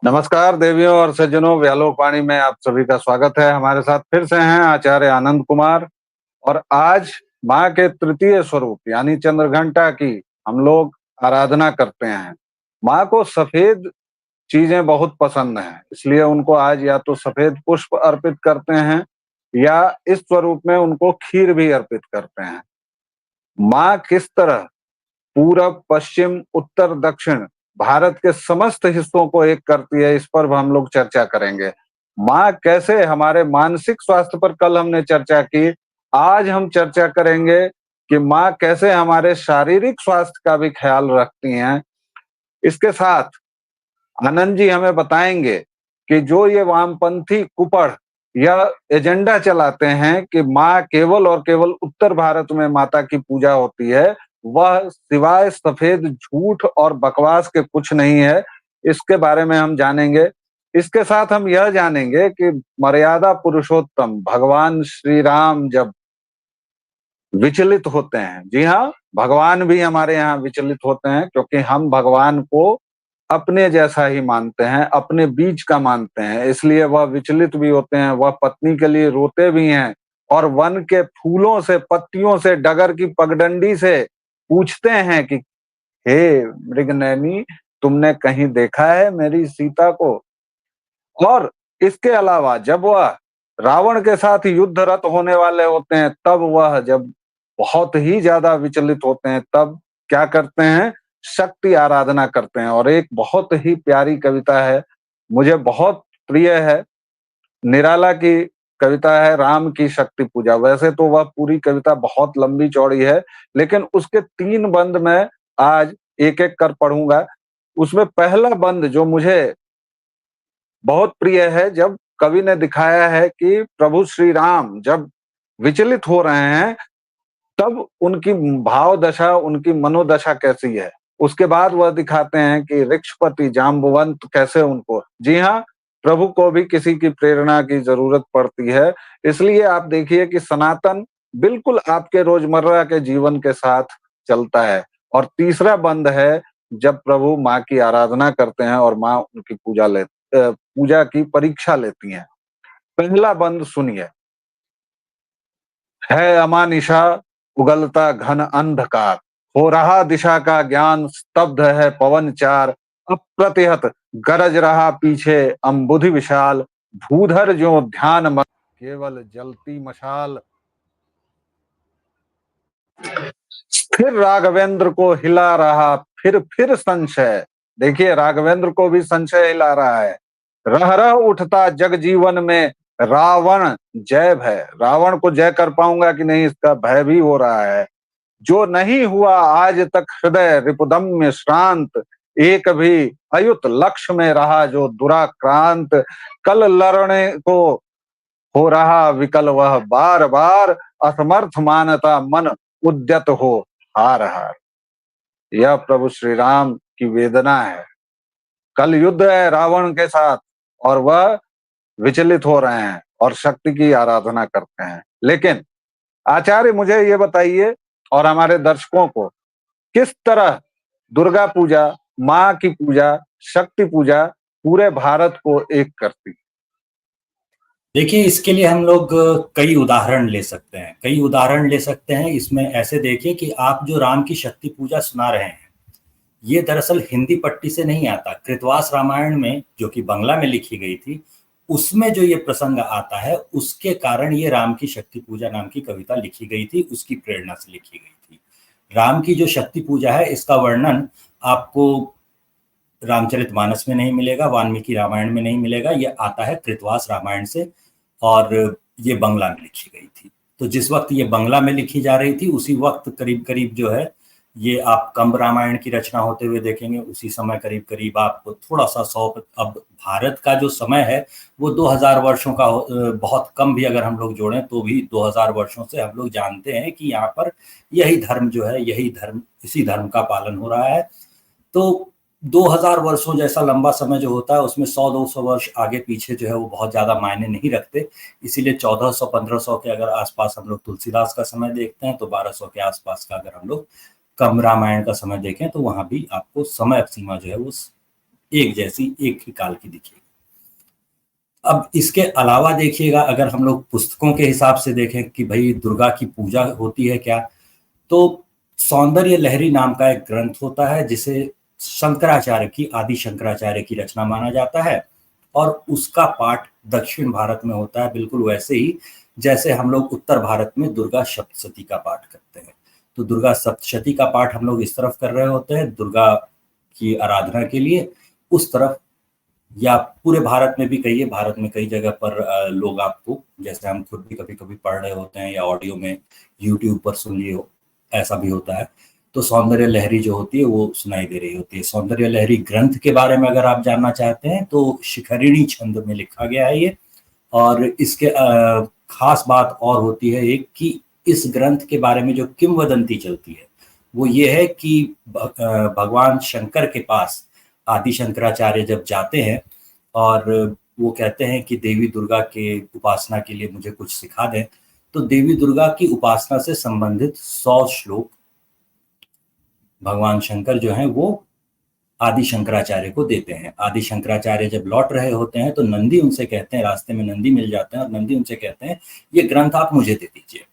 नमस्कार देवियों और सज्जनों, व्यालोक वाणी में आप सभी का स्वागत है। हमारे साथ फिर से हैं आचार्य आनंद कुमार। और आज माँ के तृतीय स्वरूप यानी चंद्रघंटा की हम लोग आराधना करते हैं। माँ को सफेद चीजें बहुत पसंद हैं, इसलिए उनको आज या तो सफेद पुष्प अर्पित करते हैं या इस स्वरूप में उनको खीर भी अर्पित करते हैं। माँ किस तरह पूरब, पश्चिम, उत्तर, दक्षिण भारत के समस्त हिस्सों को एक करती है, इस पर हम लोग चर्चा करेंगे। माँ कैसे हमारे मानसिक स्वास्थ्य पर कल हमने चर्चा की, आज हम चर्चा करेंगे कि माँ कैसे हमारे शारीरिक स्वास्थ्य का भी ख्याल रखती हैं। इसके साथ आनंद जी हमें बताएंगे कि जो ये वामपंथी कुपड़ या एजेंडा चलाते हैं कि माँ केवल और केवल उत्तर भारत में माता की पूजा होती है, वह सिवाय सफेद झूठ और बकवास के कुछ नहीं है। इसके बारे में हम जानेंगे। इसके साथ हम यह जानेंगे कि मर्यादा पुरुषोत्तम भगवान श्री राम जब विचलित होते हैं, जी हाँ, भगवान भी हमारे यहाँ विचलित होते हैं, क्योंकि हम भगवान को अपने जैसा ही मानते हैं, अपने बीच का मानते हैं, इसलिए वह विचलित भी होते हैं। वह पत्नी के लिए रोते भी हैं और वन के फूलों से, पत्तियों से, डगर की पगडंडी से पूछते हैं कि हे मृगनयनी, तुमने कहीं देखा है मेरी सीता को? और इसके अलावा जब वह रावण के साथ युद्धरत होने वाले होते हैं, तब वह जब बहुत ही ज्यादा विचलित होते हैं, तब क्या करते हैं? शक्ति आराधना करते हैं। और एक बहुत ही प्यारी कविता है, मुझे बहुत प्रिय है, निराला की कविता है राम की शक्ति पूजा। वैसे तो वह पूरी कविता बहुत लंबी चौड़ी है, लेकिन उसके 3 बंद मैं आज एक-एक कर पढ़ूंगा। उसमें पहला बंद जो मुझे बहुत प्रिय है, जब कवि ने दिखाया है कि प्रभु श्री राम जब विचलित हो रहे हैं, तब उनकी भाव दशा, उनकी मनोदशा कैसी है। उसके बाद वह दिखाते हैं कि वृक्षपति जाम्बवंत कैसे उनको, जी हाँ, प्रभु को भी किसी की प्रेरणा की जरूरत पड़ती है। इसलिए आप देखिए कि सनातन बिल्कुल आपके रोजमर्रा के जीवन के साथ चलता है। और तीसरा बंद है जब प्रभु माँ की आराधना करते हैं और माँ उनकी पूजा की परीक्षा लेती हैं। पहला बंद सुनिए। है अमानिशा उगलता घन अंधकार, हो रहा दिशा का ज्ञान, स्तब्ध है पवन चार, अप्रतिहत गरज रहा पीछे अम्बुधि विशाल, भूधर जो ध्यान मग्न केवल जलती मशाल। फिर राघवेंद्र को हिला रहा फिर संशय, देखिए राघवेंद्र को भी संशय हिला रहा है। रह रह उठता जग जीवन में रावण जय भय, रावण को जय कर पाऊंगा कि नहीं, इसका भय भी हो रहा है। जो नहीं हुआ आज तक हृदय रिपुदम्य श्रांत, एक भी अयुत लक्ष्य में रहा जो दुराक्रांत, कल लड़ने को हो रहा विकल वह बार बार, असमर्थ मानता मन उद्यत हो हार हार। यह प्रभु श्री राम की वेदना है। कल युद्ध है रावण के साथ और वह विचलित हो रहे हैं और शक्ति की आराधना करते हैं। लेकिन आचार्य मुझे ये बताइए और हमारे दर्शकों को, किस तरह दुर्गा पूजा, माँ की पूजा, शक्ति पूजा पूरे भारत को एक करती? देखिए, इसके लिए हम लोग कई उदाहरण ले सकते हैं, इसमें ऐसे देखिए कि आप जो राम की शक्ति पूजा सुना रहे हैं, ये दरअसल हिंदी पट्टी से नहीं आता। कृतवास रामायण में, जो कि बांग्ला में लिखी गई थी, उसमें जो ये प्रसंग आता है, उसके कारण ये राम की शक्ति पूजा नाम की कविता लिखी गई थी, उसकी प्रेरणा से लिखी गई थी। राम की जो शक्ति पूजा है, इसका वर्णन आपको रामचरितमानस में नहीं मिलेगा, वाल्मीकि रामायण में नहीं मिलेगा, ये आता है कृतवास रामायण से और ये बांग्ला में लिखी गई थी। तो जिस वक्त ये बांग्ला में लिखी जा रही थी, उसी वक्त करीब करीब जो है ये आप कंब रामायण की रचना होते हुए देखेंगे। उसी समय करीब करीब आप थोड़ा सा 100, अब भारत का जो समय है वो 2000 वर्षों का बहुत कम भी अगर हम लोग जोड़ें तो भी 2000 वर्षों से हम लोग जानते हैं कि यहाँ पर यही धर्म जो है, इसी धर्म का पालन हो रहा है। तो 2000 वर्षों जैसा लंबा समय जो होता है, उसमें 100-200 वर्ष आगे पीछे जो है वो बहुत ज़्यादा मायने नहीं रखते। इसीलिए 1400-1500 के अगर आसपास हम लोग तुलसीदास का समय देखते हैं, तो 1200 के आसपास का अगर हम लोग कंब रामायण का समय देखें, तो वहाँ भी आपको समय सीमा जो है वो एक जैसी, एक ही काल की दिखेगी। अब इसके अलावा देखिएगा, अगर हम लोग पुस्तकों के हिसाब से देखें कि भाई दुर्गा की पूजा होती है क्या, तो सौंदर्य लहरी नाम का एक ग्रंथ होता है जिसे शंकराचार्य की, आदि शंकराचार्य की रचना माना जाता है, और उसका पाठ दक्षिण भारत में होता है बिल्कुल वैसे ही जैसे हम लोग उत्तर भारत में दुर्गा सप्तशती का पाठ करते हैं। तो दुर्गा सप्तशती का पाठ हम लोग इस तरफ कर रहे होते हैं दुर्गा की आराधना के लिए, उस तरफ, या पूरे भारत में भी कहिए, भारत में कई जगह पर लोग आपको, जैसे हम खुद भी कभी कभी पढ़ रहे होते हैं या ऑडियो में यूट्यूब पर सुन लिए हो, ऐसा भी होता है, तो सौंदर्य लहरी जो होती है वो सुनाई दे रही होती है। सौंदर्य लहरी ग्रंथ के बारे में अगर आप जानना चाहते हैं तो शिखरिणी छंद में लिखा गया है ये। और इसके खास बात और होती है एक, कि इस ग्रंथ के बारे में जो किंवदंती चलती है वो ये है कि भगवान शंकर के पास आदि शंकराचार्य जब जाते हैं और वो कहते हैं कि देवी दुर्गा के उपासना के लिए मुझे कुछ सिखा दें, तो देवी दुर्गा की उपासना से संबंधित 100 श्लोक भगवान शंकर जो हैं वो आदि शंकराचार्य को देते हैं। आदि शंकराचार्य जब लौट रहे होते हैं तो नंदी उनसे कहते हैं, रास्ते में नंदी मिल जाते हैं और नंदी उनसे कहते हैं ये ग्रंथ आप मुझे दे दीजिए।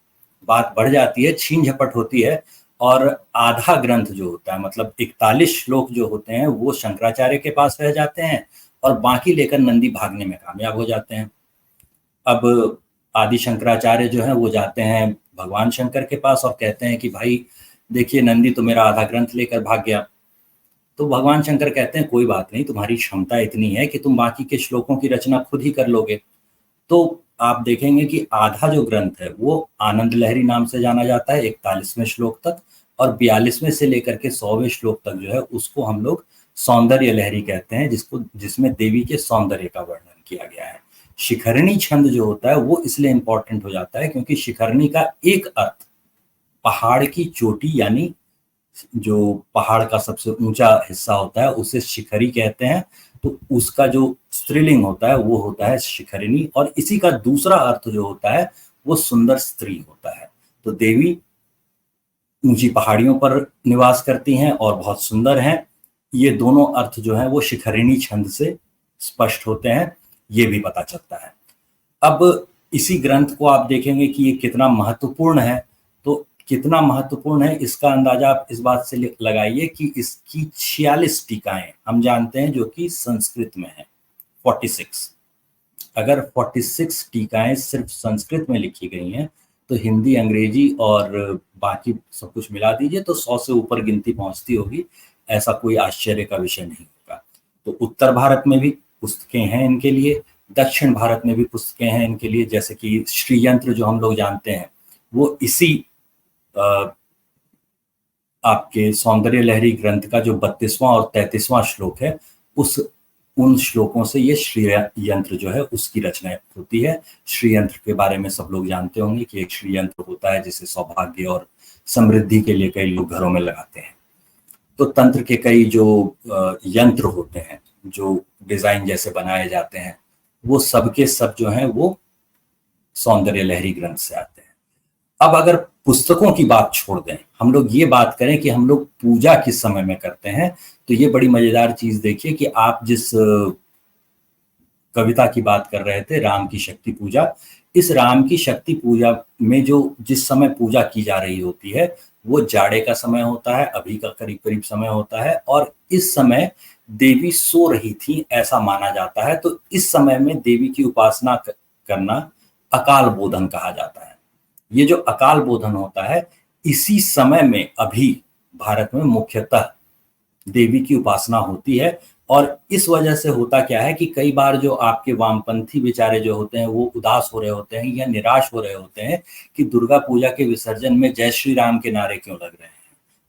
बात बढ़ जाती है, छीन झपट होती है, और आधा ग्रंथ जो होता है, मतलब 41 श्लोक जो होते हैं वो शंकराचार्य के पास रह जाते हैं और बाकी लेकर नंदी भागने में कामयाब हो जाते हैं। अब आदि शंकराचार्य जो है वो जाते हैं भगवान शंकर के पास और कहते हैं कि भाई देखिए नंदी तो मेरा आधा ग्रंथ लेकर भाग गया। तो भगवान शंकर कहते हैं कोई बात नहीं, तुम्हारी क्षमता इतनी है कि तुम बाकी के श्लोकों की रचना खुद ही कर लोगे। तो आप देखेंगे कि आधा जो ग्रंथ है वो आनंद लहरी नाम से जाना जाता है 41वें श्लोक तक, और 42वें से लेकर के 100वें श्लोक तक जो है उसको हम लोग सौंदर्य लहरी कहते हैं, जिसमें देवी के सौंदर्य का वर्णन किया गया है। शिखरणी छंद जो होता है वो इसलिए इंपॉर्टेंट हो जाता है क्योंकि शिखरणी का एक अर्थ पहाड़ की चोटी, यानी जो पहाड़ का सबसे ऊंचा हिस्सा होता है उसे शिखरी कहते हैं, तो उसका जो स्त्रीलिंग होता है वो होता है शिखरिणी, और इसी का दूसरा अर्थ जो होता है वो सुंदर स्त्री होता है। तो देवी ऊंची पहाड़ियों पर निवास करती हैं और बहुत सुंदर हैं, ये दोनों अर्थ जो है वो शिखरिणी छंद से स्पष्ट होते हैं, ये भी पता चलता है। अब इसी ग्रंथ को आप देखेंगे कि ये कितना महत्वपूर्ण है, तो कितना महत्वपूर्ण है इसका अंदाजा आप इस बात से लगाइए कि इसकी 46 टीकाएं हम जानते हैं जो कि संस्कृत में है, 46। अगर 46 टीकाएं सिर्फ संस्कृत में लिखी गई हैं तो हिंदी, अंग्रेजी और बाकी सब कुछ मिला दीजिए तो 100 से ऊपर गिनती पहुंचती होगी, ऐसा कोई आश्चर्य का विषय नहीं होगा। तो उत्तर भारत में भी पुस्तकें हैं इनके लिए, दक्षिण भारत में भी पुस्तकें हैं इनके लिए, जैसे कि श्रीयंत्र जो हम लोग जानते हैं वो इसी आपके सौंदर्य लहरी ग्रंथ का जो 32वां और 33वां श्लोक है उन श्लोकों से ये श्री यंत्र जो है उसकी रचना होती है। श्री यंत्र के बारे में सब लोग जानते होंगे कि एक श्री यंत्र होता है जिसे सौभाग्य और समृद्धि के लिए कई लोग घरों में लगाते हैं। तो तंत्र के कई जो यंत्र होते हैं जो डिजाइन जैसे बनाए जाते हैं वो सब के सब जो हैं वो सौंदर्य लहरी ग्रंथ से आते हैं। अब अगर पुस्तकों की बात छोड़ दें, हम लोग ये बात करें कि हम लोग पूजा किस समय में करते हैं, तो ये बड़ी मजेदार चीज देखिए कि आप जिस कविता की बात कर रहे थे, राम की शक्ति पूजा, इस राम की शक्ति पूजा में जो जिस समय पूजा की जा रही होती है वो जाड़े का समय होता है, अभी का करीब करीब समय होता है, और इस समय देवी सो रही थी ऐसा माना जाता है। तो इस समय में देवी की उपासना करना अकाल बोधन कहा जाता है। ये जो अकाल बोधन होता है इसी समय में अभी भारत में मुख्यतः देवी की उपासना होती है। और इस वजह से होता क्या है कि कई बार जो आपके वामपंथी बेचारे जो होते हैं वो उदास हो रहे होते हैं या निराश हो रहे होते हैं कि दुर्गा पूजा के विसर्जन में जय श्री राम के नारे क्यों लग रहे हैं।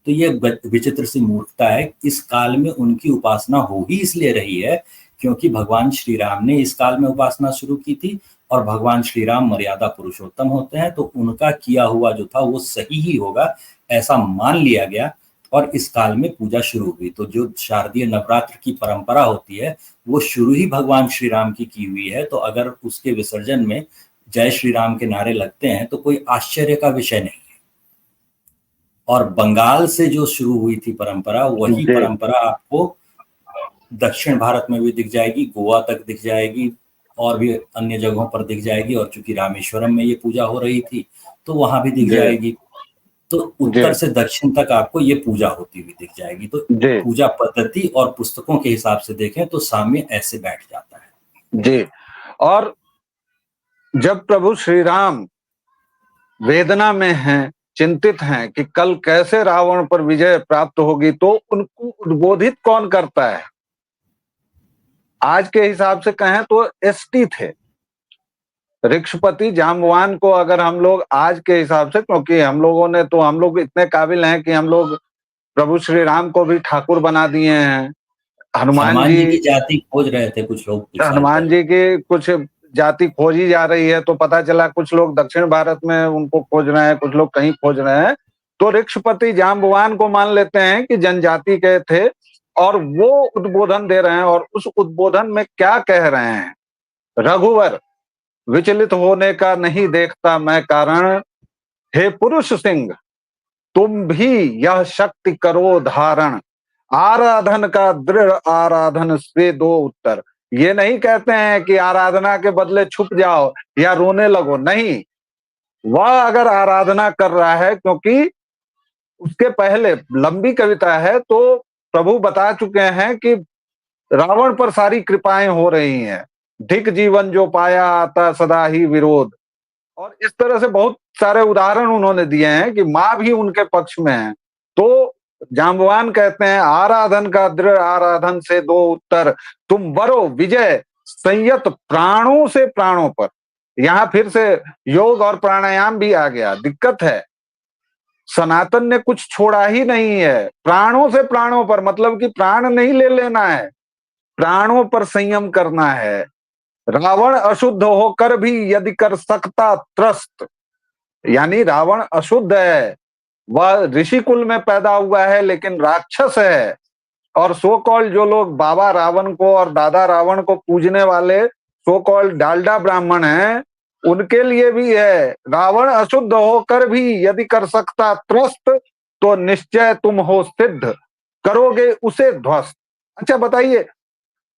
तो ये विचित्र सी मूर्खता है। इस काल में उनकी उपासना हो ही इसलिए रही है क्योंकि भगवान श्री राम ने इस काल में उपासना शुरू की थी, और भगवान श्री राम मर्यादा पुरुषोत्तम होते हैं, तो उनका किया हुआ जो था वो सही ही होगा ऐसा मान लिया गया और इस काल में पूजा शुरू हुई। तो जो शारदीय नवरात्र की परंपरा होती है वो शुरू ही भगवान श्री राम की हुई है, तो अगर उसके विसर्जन में जय श्री राम के नारे लगते हैं तो कोई आश्चर्य का विषय नहीं है। और बंगाल से जो शुरू हुई थी परंपरा, वही परंपरा आपको दक्षिण भारत में भी दिख जाएगी, गोवा तक दिख जाएगी और भी अन्य जगहों पर दिख जाएगी। और चूंकि रामेश्वरम में ये पूजा हो रही थी तो वहां भी दिख जी जाएगी। तो जी उत्तर से दक्षिण तक आपको ये पूजा होती हुई दिख जाएगी। तो जी पूजा पद्धति और पुस्तकों के हिसाब से देखें तो साम्य ऐसे बैठ जाता है। जी। और जब प्रभु श्री राम वेदना में हैं, चिंतित हैं कि कल कैसे रावण पर विजय प्राप्त होगी, तो उनको उद्बोधित कौन करता है? आज के हिसाब से कहें तो एसटी थे, ऋक्षपति जाम्बवान को। अगर हम लोग आज के हिसाब से, क्योंकि हम लोग इतने काबिल हैं कि हम लोग प्रभु श्री राम को भी ठाकुर बना दिए हैं। हनुमान हनुमान जी, जी की जाति खोज रहे थे कुछ लोग कुछ साल हनुमान पहले। जी की कुछ जाति खोजी जा रही है, तो पता चला कुछ लोग दक्षिण भारत में उनको खोज रहे हैं, कुछ लोग कहीं खोज रहे हैं। तो ऋक्षपति जाम्बवान को मान लेते हैं कि जनजाति के थे, और वो उद्बोधन दे रहे हैं। और उस उद्बोधन में क्या कह रहे हैं? रघुवर, विचलित होने का नहीं देखता मैं कारण, हे पुरुष सिंह तुम भी यह शक्ति करो धारण, आराधन का दृढ़ आराधन से दो उत्तर। ये नहीं कहते हैं कि आराधना के बदले छुप जाओ या रोने लगो, नहीं। वह अगर आराधना कर रहा है, क्योंकि उसके पहले लंबी कविता है, तो प्रभु बता चुके हैं कि रावण पर सारी कृपाएं हो रही हैं, धिक जीवन जो पाया आता सदा ही विरोध। और इस तरह से बहुत सारे उदाहरण उन्होंने दिए हैं कि माँ भी उनके पक्ष में है। तो जाम्बवान कहते हैं, आराधन का दृढ़ आराधन से दो उत्तर, तुम बरो विजय संयत प्राणों से प्राणों पर। यहां फिर से योग और प्राणायाम भी आ गया। दिक्कत है, सनातन ने कुछ छोड़ा ही नहीं है। प्राणों से प्राणों पर मतलब कि प्राण नहीं ले लेना है, प्राणों पर संयम करना है। रावण अशुद्ध होकर भी यदि कर सकता त्रस्त, यानी रावण अशुद्ध है, वह ऋषि कुल में पैदा हुआ है लेकिन राक्षस है। और सो कॉल्ड जो लोग बाबा रावण को और दादा रावण को पूजने वाले सो कॉल्ड डालडा ब्राह्मण हैं, उनके लिए भी है, रावण अशुद्ध होकर भी यदि कर सकता त्रस्त, तो निश्चय तुम हो सिद्ध, करोगे उसे ध्वस्त। अच्छा बताइए,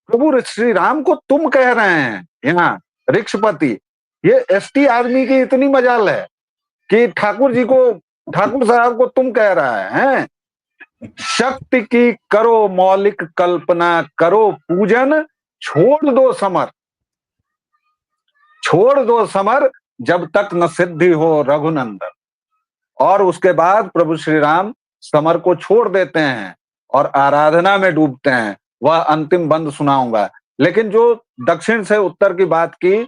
प्रभु श्री राम को तुम कह रहे हैं यहाँ ऋक्षपति, ये एसटी आदमी की इतनी मजाल है कि ठाकुर जी को, ठाकुर साहब को तुम कह रहा है? शक्ति की करो मौलिक कल्पना, करो पूजन, छोड़ दो समर, छोड़ दो समर, जब तक न सिद्धि हो रघुनंदन। और उसके बाद प्रभु श्री राम समर को छोड़ देते हैं और आराधना में डूबते हैं। वह अंतिम बंद सुनाऊंगा। लेकिन जो दक्षिण से उत्तर की बात की,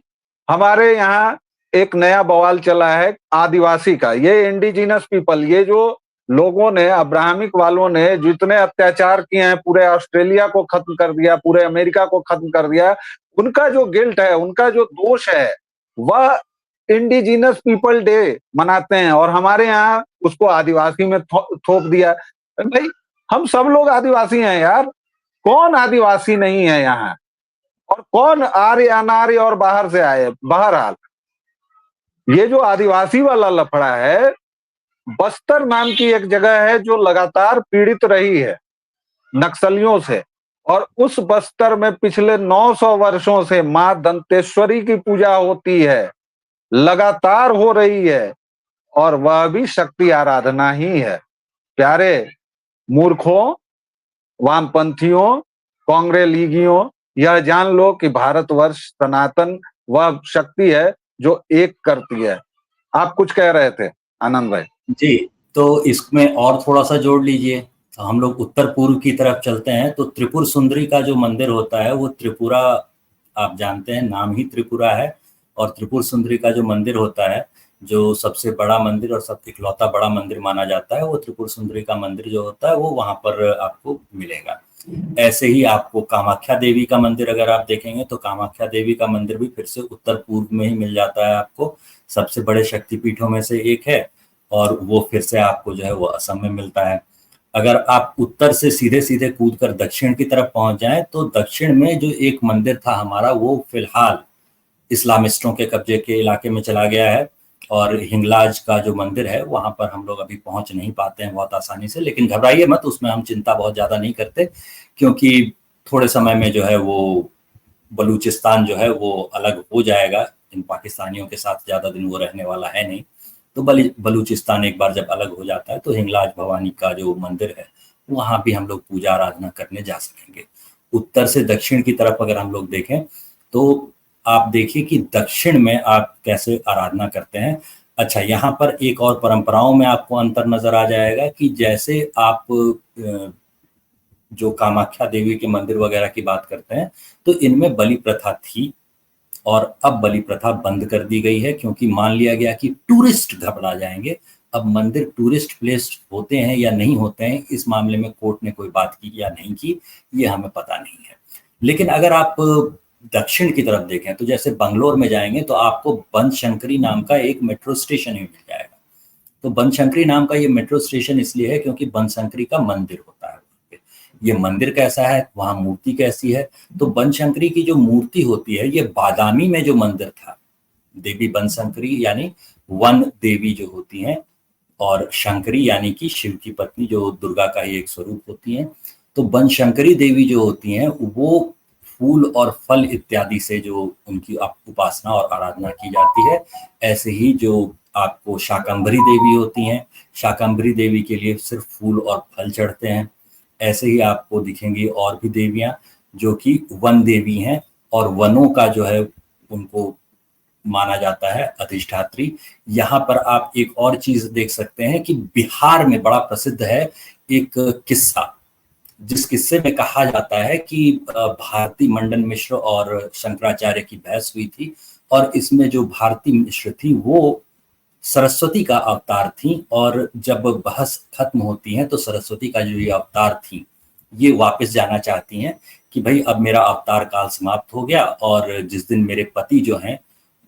हमारे यहाँ एक नया बवाल चला है आदिवासी का। ये इंडिजिनस पीपल, ये जो लोगों ने, अब्राहमिक वालों ने जितने अत्याचार किए हैं, पूरे ऑस्ट्रेलिया को खत्म कर दिया, पूरे अमेरिका को खत्म कर दिया, उनका जो गिल्ट है, उनका जो दोष है, वह इंडिजिनस पीपल डे मनाते हैं और हमारे यहाँ उसको आदिवासी में थोप दिया। भाई, हम सब लोग आदिवासी हैं यार, कौन आदिवासी नहीं है यहाँ? और कौन आर्य अनार्य और बाहर से आए? बहरहाल, ये जो आदिवासी वाला लफड़ा है, बस्तर नाम की एक जगह है जो लगातार पीड़ित रही है नक्सलियों से, और उस बस्तर में पिछले 900 वर्षों से मां दंतेश्वरी की पूजा होती है, लगातार हो रही है, और वह भी शक्ति आराधना ही है। प्यारे मूर्खों, वामपंथियों, कांग्रेलीगियों, यह जान लो कि भारतवर्ष सनातन वह शक्ति है जो एक करती है। आप कुछ कह रहे थे आनंद भाई? जी, तो इसमें और थोड़ा सा जोड़ लीजिए। तो हम लोग उत्तर पूर्व की तरफ चलते हैं तो त्रिपुर सुंदरी का जो मंदिर होता है वो त्रिपुरा, आप जानते हैं नाम ही त्रिपुरा है। और त्रिपुर सुंदरी का जो मंदिर होता है, जो सबसे बड़ा मंदिर और सब इकलौता बड़ा मंदिर माना जाता है, वो त्रिपुर सुंदरी का मंदिर जो होता है वो वहाँ पर आपको मिलेगा। ऐसे ही आपको कामाख्या देवी का मंदिर अगर आप देखेंगे तो कामाख्या देवी का मंदिर भी फिर से उत्तर पूर्व में ही मिल जाता है आपको। सबसे बड़े शक्तिपीठों में से एक है और वो फिर से आपको जो है वो असम में मिलता है। अगर आप उत्तर से सीधे सीधे कूद कर दक्षिण की तरफ पहुंच जाएं तो दक्षिण में जो एक मंदिर था हमारा, वो फिलहाल इस्लामिस्टों के कब्जे के इलाके में चला गया है। और हिंगलाज का जो मंदिर है वहां पर हम लोग अभी पहुंच नहीं पाते हैं बहुत आसानी से, लेकिन घबराइए मत, उसमें हम चिंता बहुत ज्यादा नहीं करते, क्योंकि थोड़े समय में जो है वो बलूचिस्तान जो है वो अलग हो जाएगा। इन पाकिस्तानियों के साथ ज़्यादा दिन वो रहने वाला है नहीं। तो बलूचिस्तान एक बार जब अलग हो जाता है तो हिंगलाज भवानी का जो मंदिर है वहाँ भी हम लोग पूजा आराधना करने जा सकेंगे। उत्तर से दक्षिण की तरफ अगर हम लोग देखें तो आप देखिए कि दक्षिण में आप कैसे आराधना करते हैं। अच्छा, यहाँ पर एक और परंपराओं में आपको अंतर नजर आ जाएगा कि जैसे आप जो कामाख्या देवी के मंदिर वगैरह की बात करते हैं तो इनमें बलि प्रथा थी और अब बलि प्रथा बंद कर दी गई है, क्योंकि मान लिया गया कि टूरिस्ट घबरा जाएंगे। अब मंदिर टूरिस्ट प्लेस होते हैं या नहीं होते हैं, इस मामले में कोर्ट ने कोई बात की या नहीं की ये हमें पता नहीं है। लेकिन अगर आप दक्षिण की तरफ देखें तो जैसे बंगलोर में जाएंगे तो आपको बनशंकरी नाम का एक मेट्रो स्टेशन ही मिल जाएगा। तो बनशंकरी नाम का ये मेट्रो स्टेशन इसलिए है क्योंकि बनशंकरी का मंदिर होता है। ये मंदिर कैसा है, वहां मूर्ति कैसी है, तो बनशंकरी की जो मूर्ति होती है ये बादामी में जो मंदिर था, देवी बनशंकरी यानी वन देवी जो होती हैं, और शंकरी यानी कि शिव की पत्नी जो दुर्गा का ही एक स्वरूप होती हैं। तो बनशंकरी देवी जो होती हैं वो फूल और फल इत्यादि से जो उनकी उपासना और आराधना की जाती है। ऐसे ही जो आपको शाकंभरी देवी होती हैं, शाकंभरी देवी के लिए सिर्फ फूल और फल चढ़ते हैं। ऐसे ही आपको दिखेंगी और भी देवियां जो कि वन देवी हैं और वनों का जो है उनको माना जाता है अधिष्ठात्री। यहाँ पर आप एक और चीज देख सकते हैं कि बिहार में बड़ा प्रसिद्ध है एक किस्सा, जिस किस्से में कहा जाता है कि भारती मंडन मिश्र और शंकराचार्य की बहस हुई थी और इसमें जो भारती मिश्र थी वो सरस्वती का अवतार थी, और जब बहस खत्म होती है तो सरस्वती का जो ये अवतार थी ये वापस जाना चाहती हैं कि भाई अब मेरा अवतार काल समाप्त हो गया और जिस दिन मेरे पति जो हैं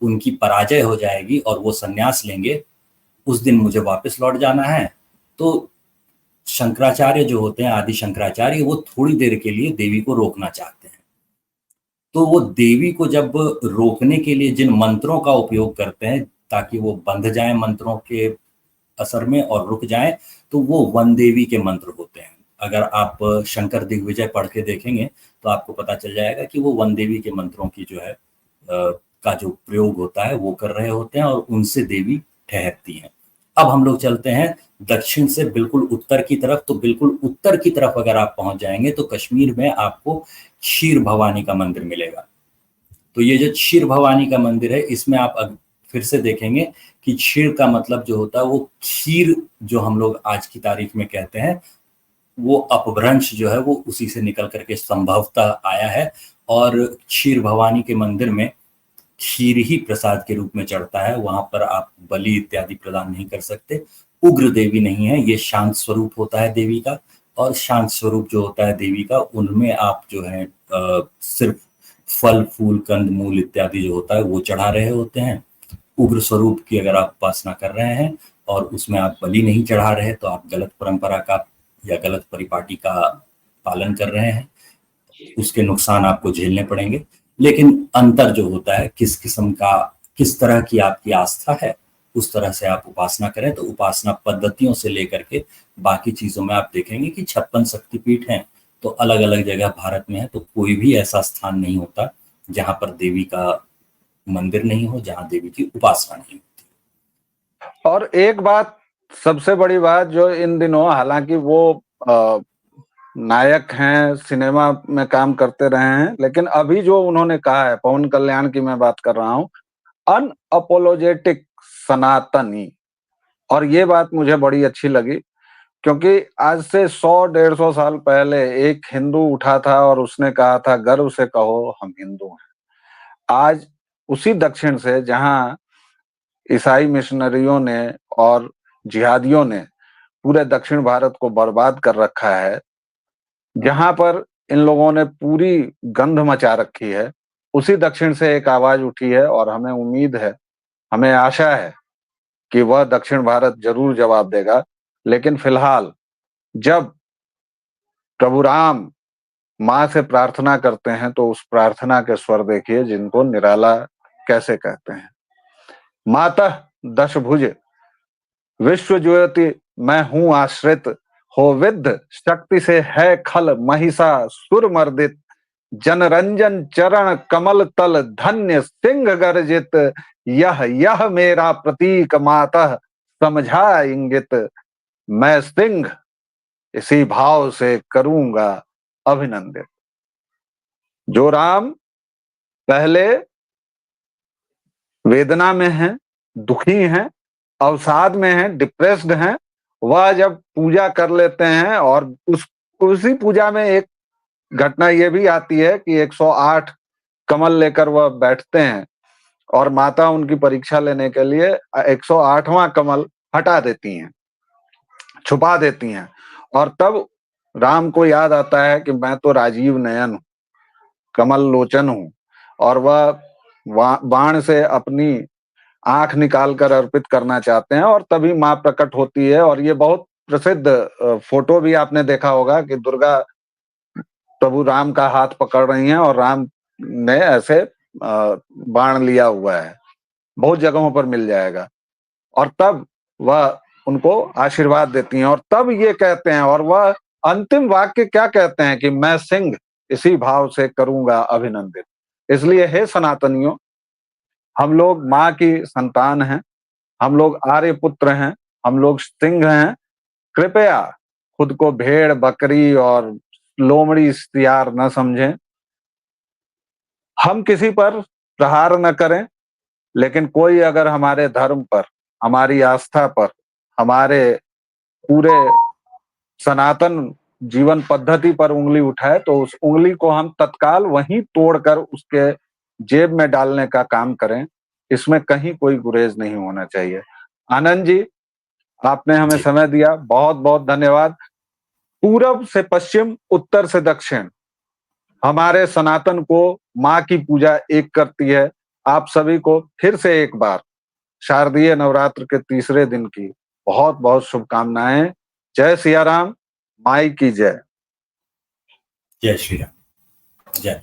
उनकी पराजय हो जाएगी और वो संन्यास लेंगे उस दिन मुझे वापस लौट जाना है। तो शंकराचार्य जो होते हैं, आदि शंकराचार्य, वो थोड़ी देर के लिए देवी को रोकना चाहते हैं। तो वो देवी को जब रोकने के लिए जिन मंत्रों का उपयोग करते हैं ताकि वो बंध जाए मंत्रों के असर में और रुक जाए, तो वो वन देवी के मंत्र होते हैं। अगर आप शंकर दिग्विजय पढ़ के देखेंगे तो आपको पता चल जाएगा कि वो वन देवी के मंत्रों की जो है का जो प्रयोग होता है वो कर रहे होते हैं और उनसे देवी ठहरती हैं। अब हम लोग चलते हैं दक्षिण से बिल्कुल उत्तर की तरफ। तो बिल्कुल उत्तर की तरफ अगर आप पहुंच जाएंगे तो कश्मीर में आपको क्षीर भवानी का मंदिर मिलेगा। तो ये जो क्षीर भवानी का मंदिर है इसमें आप फिर से देखेंगे कि क्षीर का मतलब जो होता है वो खीर जो हम लोग आज की तारीख में कहते हैं वो अपभ्रंश जो है वो उसी से निकल करके संभवतः आया है। और क्षीर भवानी के मंदिर में क्षीर ही प्रसाद के रूप में चढ़ता है, वहां पर आप बलि इत्यादि प्रदान नहीं कर सकते। उग्र देवी नहीं है, ये शांत स्वरूप होता है देवी का, और शांत स्वरूप जो होता है देवी का उनमें आप जो है सिर्फ फल फूल कंद मूल इत्यादि जो होता है वो चढ़ा रहे होते हैं। उग्र स्वरूप की अगर आप उपासना कर रहे हैं और उसमें आप बलि नहीं चढ़ा रहे तो आप गलत परंपरा का या गलत परिपाटी का पालन कर रहे हैं, उसके नुकसान आपको झेलने पड़ेंगे। लेकिन अंतर जो होता है किस किस्म का, किस तरह की आपकी आस्था है उस तरह से आप उपासना करें। तो उपासना पद्धतियों से लेकर के बाकी चीजों में आप देखेंगे कि 56 शक्तिपीठ हैं तो अलग अलग जगह भारत में है, तो कोई भी ऐसा स्थान नहीं होता जहां पर देवी का मंदिर नहीं हो, जहां देवी की उपासना नहीं होती। और एक बात, सबसे बड़ी बात जो इन दिनों, हालांकि वो नायक हैं, सिनेमा में काम करते रहे हैं, लेकिन अभी जो उन्होंने कहा है, पवन कल्याण की मैं बात कर रहा हूं, अनअपोलोजेटिक सनातनी, और ये बात मुझे बड़ी अच्छी लगी क्योंकि आज से 100-150 साल पहले एक हिंदू उठा था और उसने कहा था गर्व से कहो हम हिंदू हैं। आज उसी दक्षिण से जहां ईसाई मिशनरियों ने और जिहादियों ने पूरे दक्षिण भारत को बर्बाद कर रखा है, जहां पर इन लोगों ने पूरी गंध मचा रखी है, उसी दक्षिण से एक आवाज उठी है और हमें उम्मीद है, हमें आशा है कि वह दक्षिण भारत जरूर जवाब देगा। लेकिन फिलहाल जब प्रभु राम माँ से प्रार्थना करते हैं तो उस प्रार्थना के स्वर देखिए जिनको निराला कैसे कहते हैं। मातः दशभुज विश्व ज्योति मैं हूं आश्रित, हो विद्ध शक्ति से है खल महिषा सुर मर्दित, जनरंजन चरण कमल तल धन्य सिंह गर्जित, यह मेरा प्रतीक मातः समझा इंगित, मैं सिंह इसी भाव से करूंगा अभिनंदित। जो राम पहले वेदना में हैं, दुखी हैं, अवसाद में हैं, डिप्रेस्ड हैं, वह जब पूजा कर लेते हैं और उसी पूजा में एक घटना ये भी आती है कि 108 कमल लेकर वह बैठते हैं और माता उनकी परीक्षा लेने के लिए 108वां कमल हटा देती हैं, छुपा देती हैं, और तब राम को याद आता है कि मैं तो राजीव नयन हूं, कमल लोचन हूं, और वह बाण से अपनी आंख निकालकर अर्पित करना चाहते हैं, और तभी मां प्रकट होती है। और ये बहुत प्रसिद्ध फोटो भी आपने देखा होगा कि दुर्गा प्रभु राम का हाथ पकड़ रही हैं और राम ने ऐसे बाण लिया हुआ है, बहुत जगहों पर मिल जाएगा। और तब वह उनको आशीर्वाद देती हैं और तब ये कहते हैं, और वह अंतिम वाक्य क्या कहते हैं कि मैं सिंह इसी भाव से करूंगा अभिनंदित। इसलिए हे सनातनियों, हम लोग माँ की संतान हैं, हम लोग आर्य पुत्र हैं, हम लोग सिंह हैं। कृपया खुद को भेड़, बकरी और लोमड़ी, सियार न समझें। हम किसी पर प्रहार न करें, लेकिन कोई अगर हमारे धर्म पर, हमारी आस्था पर, हमारे पूरे सनातन जीवन पद्धति पर उंगली उठाए तो उस उंगली को हम तत्काल वहीं तोड़कर उसके जेब में डालने का काम करें। इसमें कहीं कोई गुरेज नहीं होना चाहिए। आनंद जी, आपने हमें जी। समय दिया, बहुत बहुत धन्यवाद। पूरब से पश्चिम, उत्तर से दक्षिण, हमारे सनातन को माँ की पूजा एक करती है। आप सभी को फिर से एक बार शारदीय नवरात्र के तीसरे दिन की बहुत बहुत शुभकामनाएं। जय सिया राम, माई की जय। जय श्री राम। जय।